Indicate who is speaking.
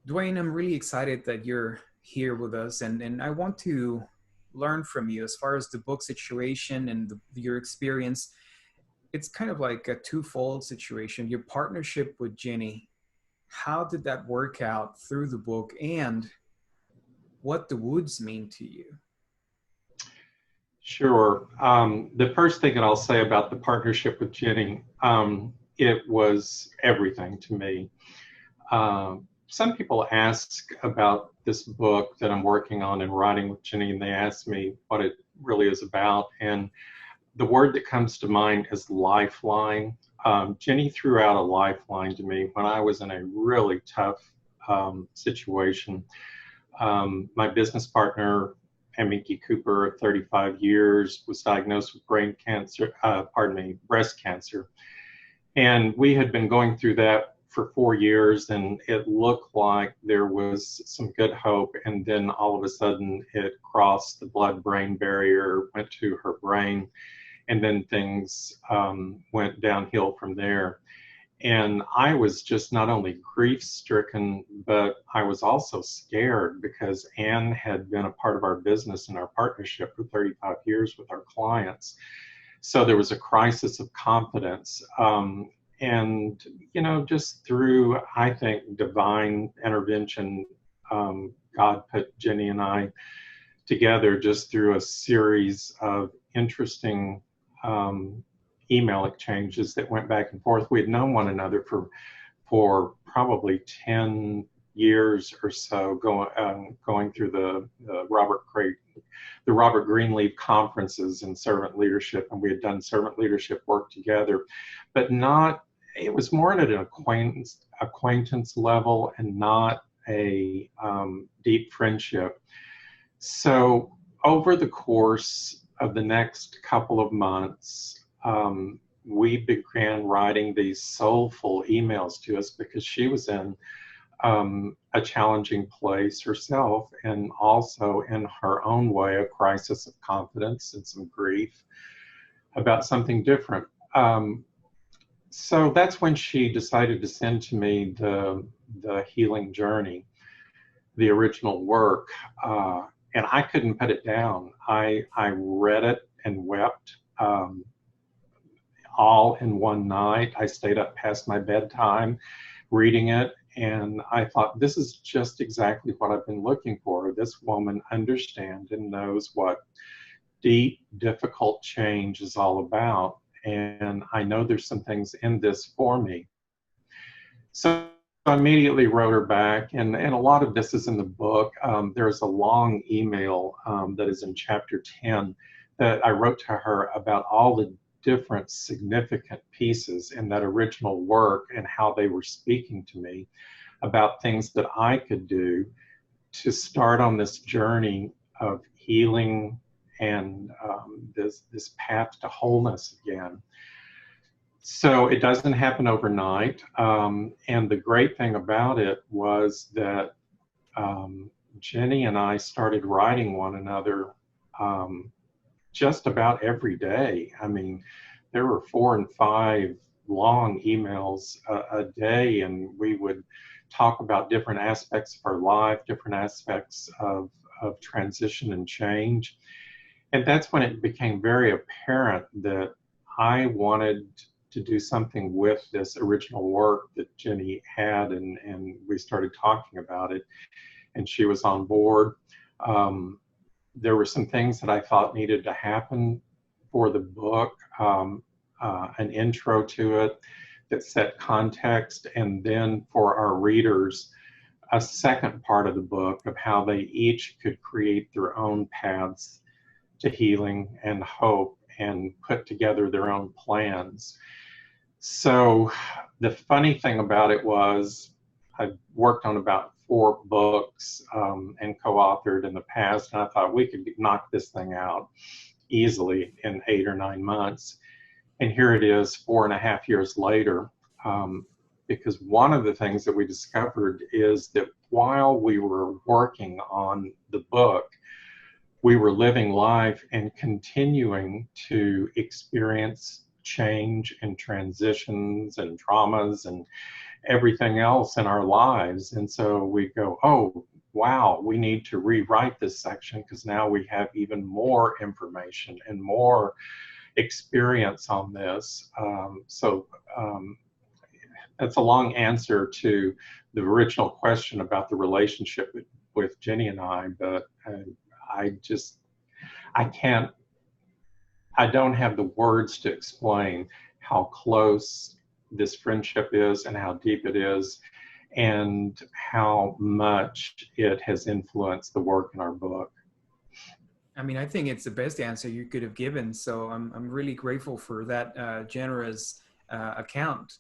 Speaker 1: Duane, I'm really excited that you're here with us, and I want to learn from you as far as the book situation and your experience. It's kind of like a twofold situation. Your partnership with Ginny, how did that work out through the book, and what the woods mean to you?
Speaker 2: Sure. The first thing that I'll say about the partnership with Jenny, it was everything to me. Some people ask about this book that I'm working on and writing with Jenny, and they ask me what it really is about. And the word that comes to mind is lifeline. Jenny threw out a lifeline to me when I was in a really tough situation. My business partner, Amiki Cooper, of 35 years, was diagnosed with breast cancer. And we had been going through that for 4 years, and it looked like there was some good hope. And then all of a sudden, it crossed the blood-brain barrier, went to her brain, and then things went downhill from there. And I was just not only grief stricken, but I was also scared because Anne had been a part of our business and our partnership for 35 years with our clients. So there was a crisis of confidence. And, just through, I think, divine intervention, God put Jenny and I together just through a series of interesting email exchanges that went back and forth. We had known one another for probably 10 years or so, going through the Robert Greenleaf conferences in servant leadership, and we had done servant leadership work together, but not. It was more at an acquaintance level and not a deep friendship. So over the course of the next couple of months, we began writing these soulful emails to us because she was in a challenging place herself, and also in her own way, a crisis of confidence and some grief about something different. So that's when she decided to send to me the healing journey, the original work, and I couldn't put it down. I read it and wept. All in one night. I stayed up past my bedtime reading it, and I thought, this is just exactly what I've been looking for. This woman understands and knows what deep, difficult change is all about, and I know there's some things in this for me. So I immediately wrote her back, and a lot of this is in the book. There's a long email that is in chapter 10 that I wrote to her about all the different significant pieces in that original work and how they were speaking to me about things that I could do to start on this journey of healing and this path to wholeness again. So it doesn't happen overnight. And the great thing about it was that Jenny and I started writing one another just about every day. I mean, there were 4 and 5 long emails a day, and we would talk about different aspects of our life, different aspects of transition and change. And that's when it became very apparent that I wanted to do something with this original work that Jenny had, and we started talking about it, and she was on board. There were some things that I thought needed to happen for the book, an intro to it that set context, and then for our readers, a second part of the book of how they each could create their own paths to healing and hope and put together their own plans. So the funny thing about it was I've worked on about 4 books and co-authored in the past, and I thought we could knock this thing out easily in 8 or 9 months. And here it is 4.5 years later, because one of the things that we discovered is that while we were working on the book, we were living life and continuing to experience change and transitions and traumas everything else in our lives. And so we go, oh, wow, we need to rewrite this section because now we have even more information and more experience on this. That's a long answer to the original question about the relationship with Ginny and I, but I just, I can't, I don't have the words to explain how close this friendship is and how deep it is and how much it has influenced the work in our book.
Speaker 1: I mean, I think it's the best answer you could have given. So I'm really grateful for that generous account.